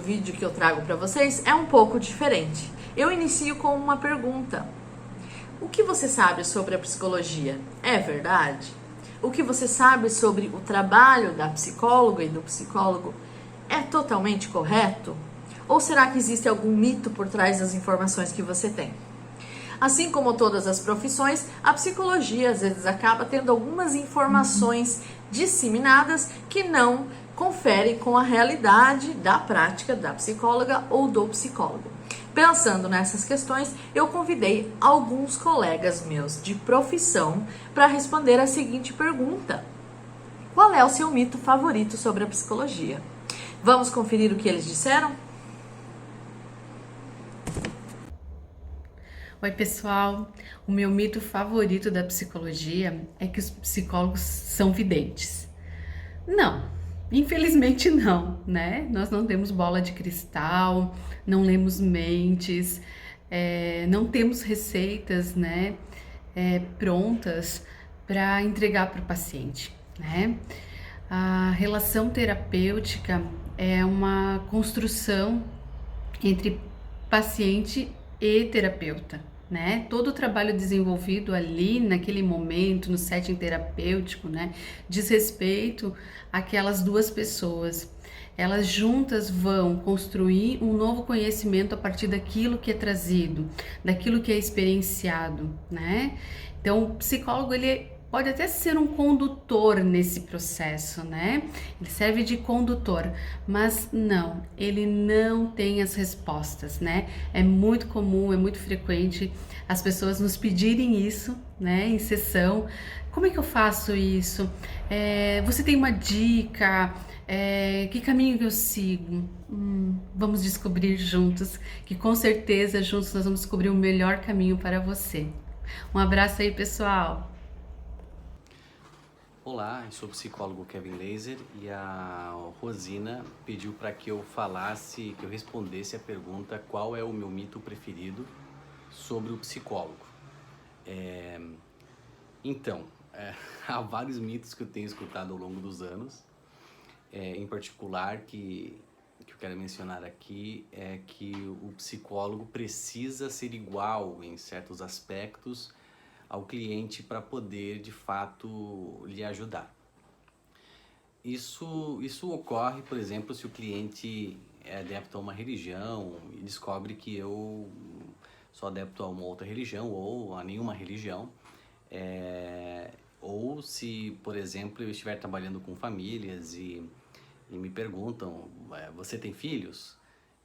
vídeo que eu trago para vocês é um pouco diferente. Eu inicio com uma pergunta. O que você sabe sobre a psicologia? É verdade? O que você sabe sobre o trabalho da psicóloga e do psicólogo é totalmente correto? Ou será que existe algum mito por trás das informações que você tem? Assim como todas as profissões, a psicologia às vezes acaba tendo algumas informações disseminadas que não conferem com a realidade da prática da psicóloga ou do psicólogo. Pensando nessas questões, eu convidei alguns colegas meus de profissão para responder a seguinte pergunta: qual é o seu mito favorito sobre a psicologia? Vamos conferir o que eles disseram? Oi, pessoal. O meu mito favorito da psicologia é que os psicólogos são videntes. Não, infelizmente não, né? Nós não temos bola de cristal, não lemos mentes, não temos receitas, né, prontas para entregar para o paciente, né? A relação terapêutica é uma construção entre paciente e terapeuta, né? Todo o trabalho desenvolvido ali naquele momento, no setting terapêutico, né, diz respeito àquelas duas pessoas. Elas juntas vão construir um novo conhecimento a partir daquilo que é trazido, daquilo que é experienciado, né? Então, o psicólogo, ele pode até ser um condutor nesse processo, né? Ele serve de condutor, mas não, ele não tem as respostas, né? É muito comum, é muito frequente as pessoas nos pedirem isso, né? Em sessão, como é que eu faço isso? Você tem uma dica? Que caminho que eu sigo? Vamos descobrir juntos, que com certeza juntos nós vamos descobrir o melhor caminho para você. Um abraço aí, pessoal! Olá, eu sou o psicólogo Kevin Laser e a Rosina pediu para que eu falasse, que eu respondesse a pergunta qual é o meu mito preferido sobre o psicólogo. Então, há vários mitos que eu tenho escutado ao longo dos anos, em particular que eu quero mencionar aqui é que o psicólogo precisa ser igual em certos aspectos ao cliente para poder de fato lhe ajudar. Isso ocorre, por exemplo, se o cliente é adepto a uma religião e descobre que eu sou adepto a uma outra religião ou a nenhuma religião. Ou se, por exemplo, eu estiver trabalhando com famílias e me perguntam, você tem filhos?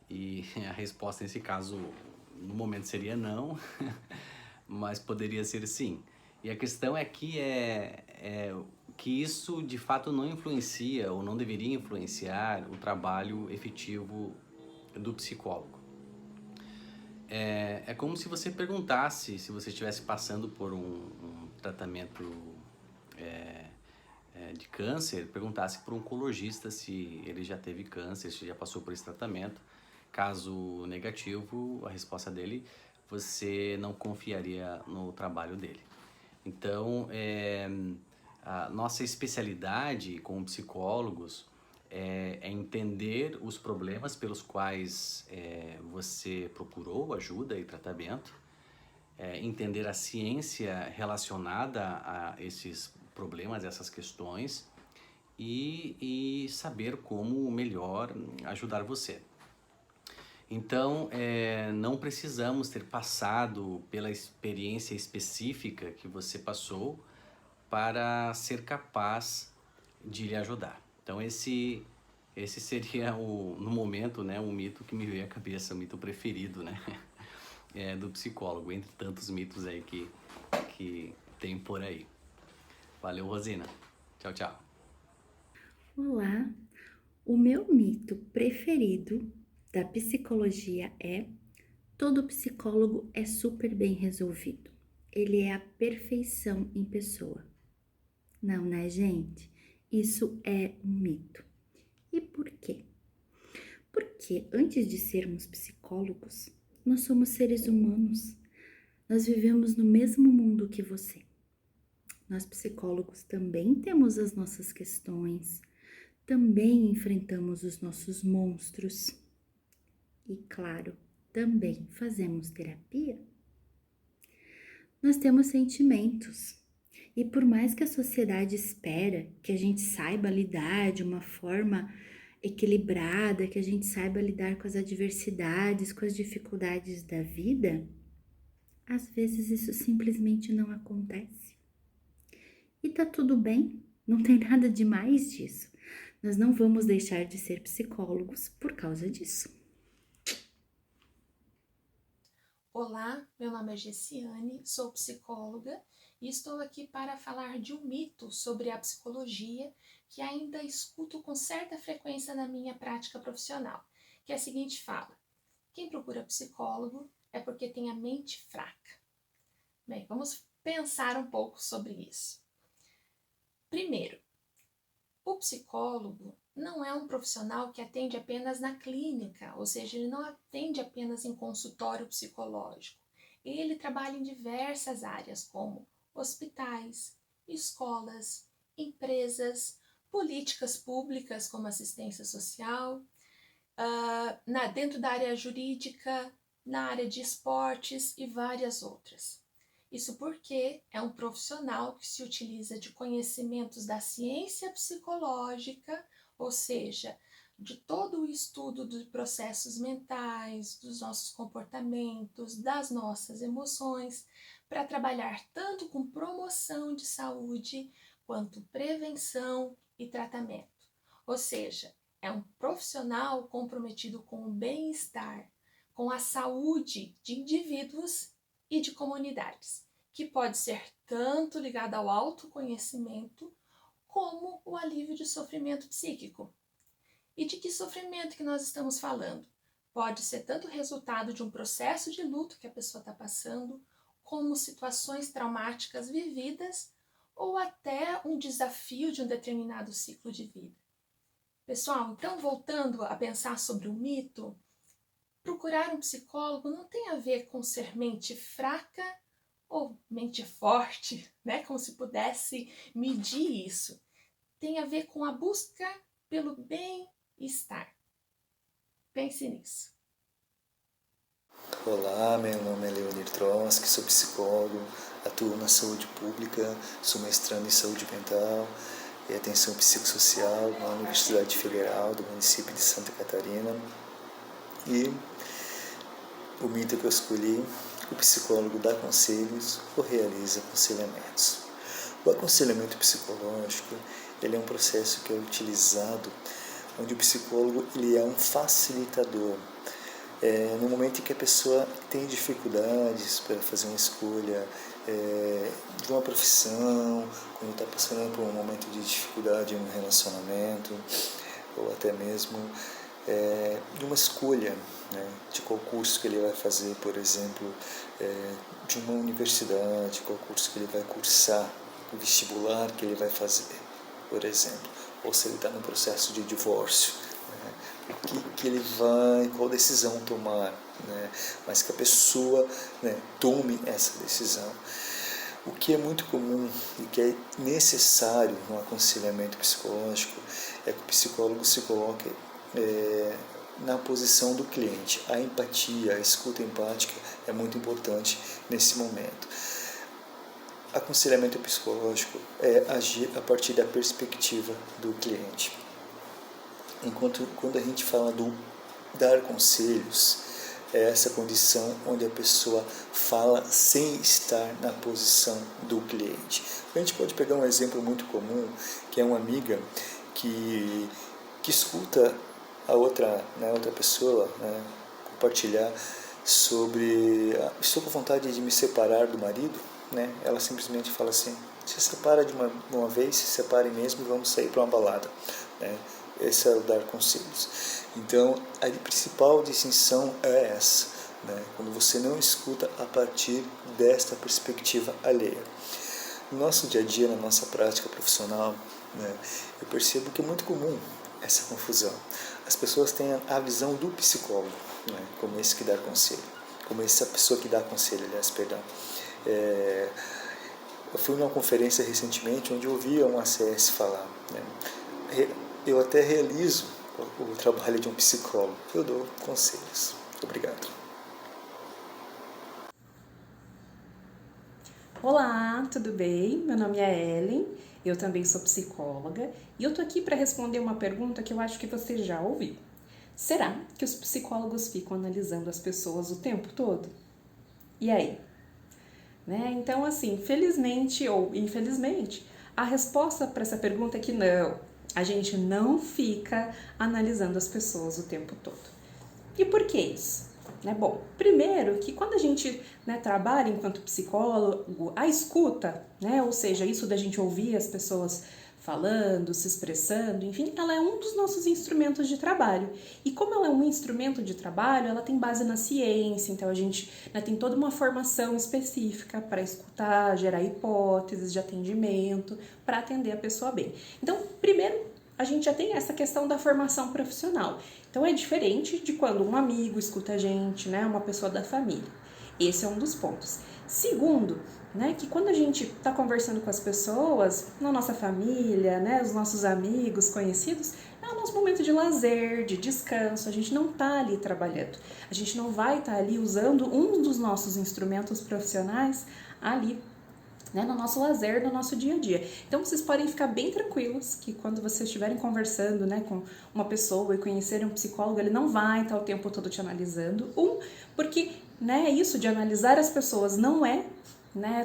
E a resposta nesse caso, no momento seria não, mas poderia ser sim. E a questão é que isso de fato não influencia ou não deveria influenciar o trabalho efetivo do psicólogo. É como se você perguntasse, se você estivesse passando por um tratamento de câncer, perguntasse para um oncologista se ele já teve câncer, se já passou por esse tratamento. Caso negativo, a resposta dele, você não confiaria no trabalho dele. Então, a nossa especialidade como psicólogos é entender os problemas pelos quais você procurou ajuda e tratamento, entender a ciência relacionada a esses problemas, essas questões e saber como melhor ajudar você. Então, não precisamos ter passado pela experiência específica que você passou para ser capaz de lhe ajudar. Então, esse seria, no momento, né, um mito que me veio à cabeça, o mito preferido, né, do psicólogo, entre tantos mitos aí que tem por aí. Valeu, Rosina. Tchau, tchau. Olá, o meu mito preferido da psicologia é: todo psicólogo é super bem resolvido. Ele é a perfeição em pessoa. Não, né, gente? Isso é um mito. E por quê? Porque antes de sermos psicólogos, nós somos seres humanos. Nós vivemos no mesmo mundo que você. Nós psicólogos também temos as nossas questões, também enfrentamos os nossos monstros. e, claro, também fazemos terapia, nós temos sentimentos. E por mais que a sociedade espera que a gente saiba lidar de uma forma equilibrada, que a gente saiba lidar com as adversidades, com as dificuldades da vida, às vezes isso simplesmente não acontece. E tá tudo bem, não tem nada demais disso. Nós não vamos deixar de ser psicólogos por causa disso. Olá, meu nome é Gessiane, sou psicóloga e estou aqui para falar de um mito sobre a psicologia que ainda escuto com certa frequência na minha prática profissional, que é a seguinte fala: quem procura psicólogo é porque tem a mente fraca. Bem, vamos pensar um pouco sobre isso. Primeiro, o psicólogo não é um profissional que atende apenas na clínica, ou seja, ele não atende apenas em consultório psicológico. Ele trabalha em diversas áreas, como hospitais, escolas, empresas, políticas públicas, como assistência social, dentro da área jurídica, na área de esportes e várias outras. Isso porque é um profissional que se utiliza de conhecimentos da ciência psicológica, ou seja, de todo o estudo dos processos mentais, dos nossos comportamentos, das nossas emoções, para trabalhar tanto com promoção de saúde, quanto prevenção e tratamento. Ou seja, é um profissional comprometido com o bem-estar, com a saúde de indivíduos e de comunidades, que pode ser tanto ligado ao autoconhecimento como o alívio de sofrimento psíquico. E de que sofrimento que nós estamos falando? Pode ser tanto resultado de um processo de luto que a pessoa está passando, como situações traumáticas vividas, ou até um desafio de um determinado ciclo de vida. Pessoal, então voltando a pensar sobre o mito, procurar um psicólogo não tem a ver com ser mente fraca ou mente forte, né? Como se pudesse medir isso. Tem a ver com a busca pelo bem-estar. Pense nisso. Olá, meu nome é Leonir Trotsky, sou psicólogo, atuo na saúde pública, sou mestrando em saúde mental e atenção psicossocial na Universidade Federal do município de Santa Catarina. E o mito que eu escolhi: o psicólogo dá conselhos ou realiza aconselhamentos. O aconselhamento psicológico ele é um processo que é utilizado onde o psicólogo ele é um facilitador. No momento em que a pessoa tem dificuldades para fazer uma escolha de uma profissão, quando está passando por um momento de dificuldade em um relacionamento, ou até mesmo de uma escolha, né, de qual curso que ele vai fazer, por exemplo, de uma universidade, qual curso que ele vai cursar, o vestibular que ele vai fazer, por exemplo, ou se ele está no processo de divórcio, né, que ele vai, qual decisão tomar, né, mas que a pessoa, né, tome essa decisão. O que é muito comum e que é necessário no aconselhamento psicológico é que o psicólogo se coloque na posição do cliente. A empatia, a escuta empática é muito importante nesse momento. Aconselhamento psicológico é agir a partir da perspectiva do cliente. Enquanto quando a gente fala do dar conselhos, é essa condição onde a pessoa fala sem estar na posição do cliente. A gente pode pegar um exemplo muito comum, que é uma amiga que escuta a outra pessoa, né, compartilhar sobre estou com vontade de me separar do marido, né? Ela simplesmente fala assim: se separa de uma vez, se separe mesmo e vamos sair para uma balada, né? Esse é o dar conselhos. Então a principal distinção é essa, né? Quando você não escuta a partir desta perspectiva alheia. No nosso dia a dia, na nossa prática profissional, né, eu percebo que é muito comum essa confusão. As pessoas têm a visão do psicólogo, né, como esse que dá conselho, como essa pessoa que dá conselho, aliás, perdão. Eu fui numa conferência recentemente onde eu ouvi uma ACS falar, né, eu até realizo o trabalho de um psicólogo. Eu dou conselhos. Obrigado. Olá, tudo bem? Meu nome é Ellen, eu também sou psicóloga e eu tô aqui para responder uma pergunta que eu acho que você já ouviu. Será que os psicólogos ficam analisando as pessoas o tempo todo? E aí? Né? Então, assim, felizmente ou infelizmente, a resposta para essa pergunta é que não, a gente não fica analisando as pessoas o tempo todo. E por que isso? Bom, primeiro que quando a gente trabalha enquanto psicólogo, a escuta, ou seja, isso da gente ouvir as pessoas falando, se expressando, enfim, ela é um dos nossos instrumentos de trabalho. E como ela é um instrumento de trabalho, ela tem base na ciência, então a gente tem toda uma formação específica para escutar, gerar hipóteses de atendimento, para atender a pessoa bem. Então, primeiro, a gente já tem essa questão da formação profissional. Então, é diferente de quando um amigo escuta a gente, uma pessoa da família. Esse é um dos pontos. Segundo, que quando a gente está conversando com as pessoas, na nossa família, os nossos amigos, conhecidos, é o nosso momento de lazer, de descanso, a gente não está ali trabalhando. A gente não vai estar ali usando um dos nossos instrumentos profissionais ali, no nosso lazer, no nosso dia a dia. Então, vocês podem ficar bem tranquilos que quando vocês estiverem conversando, com uma pessoa e conhecerem um psicólogo, ele não vai estar o tempo todo te analisando. Porque, isso de analisar as pessoas não é,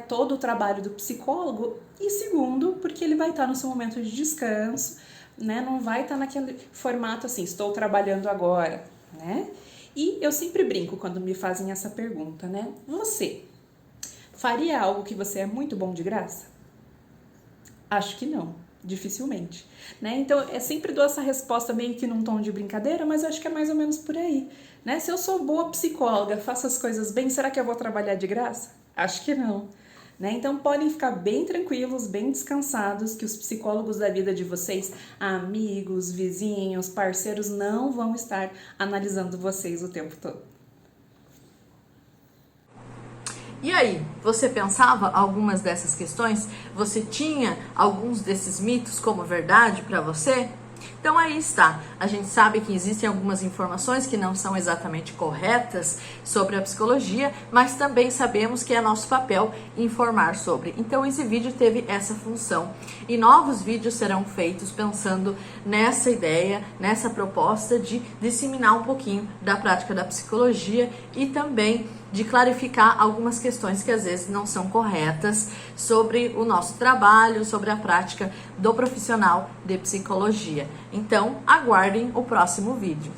todo o trabalho do psicólogo. E segundo, porque ele vai estar no seu momento de descanso, não vai estar naquele formato assim, estou trabalhando agora, E eu sempre brinco quando me fazem essa pergunta, Você faria algo que você é muito bom de graça? Acho que não, dificilmente, Então, eu sempre dou essa resposta meio que num tom de brincadeira, mas eu acho que é mais ou menos por aí, Se eu sou boa psicóloga, faço as coisas bem, será que eu vou trabalhar de graça? Acho que não, Então, podem ficar bem tranquilos, bem descansados, que os psicólogos da vida de vocês, amigos, vizinhos, parceiros, não vão estar analisando vocês o tempo todo. E aí, você pensava algumas dessas questões? Você tinha alguns desses mitos como verdade para você? Então aí está, a gente sabe que existem algumas informações que não são exatamente corretas sobre a psicologia, mas também sabemos que é nosso papel informar sobre. Então esse vídeo teve essa função e novos vídeos serão feitos pensando nessa ideia, nessa proposta de disseminar um pouquinho da prática da psicologia e também de clarificar algumas questões que às vezes não são corretas sobre o nosso trabalho, sobre a prática do profissional de psicologia. Então, aguardem o próximo vídeo.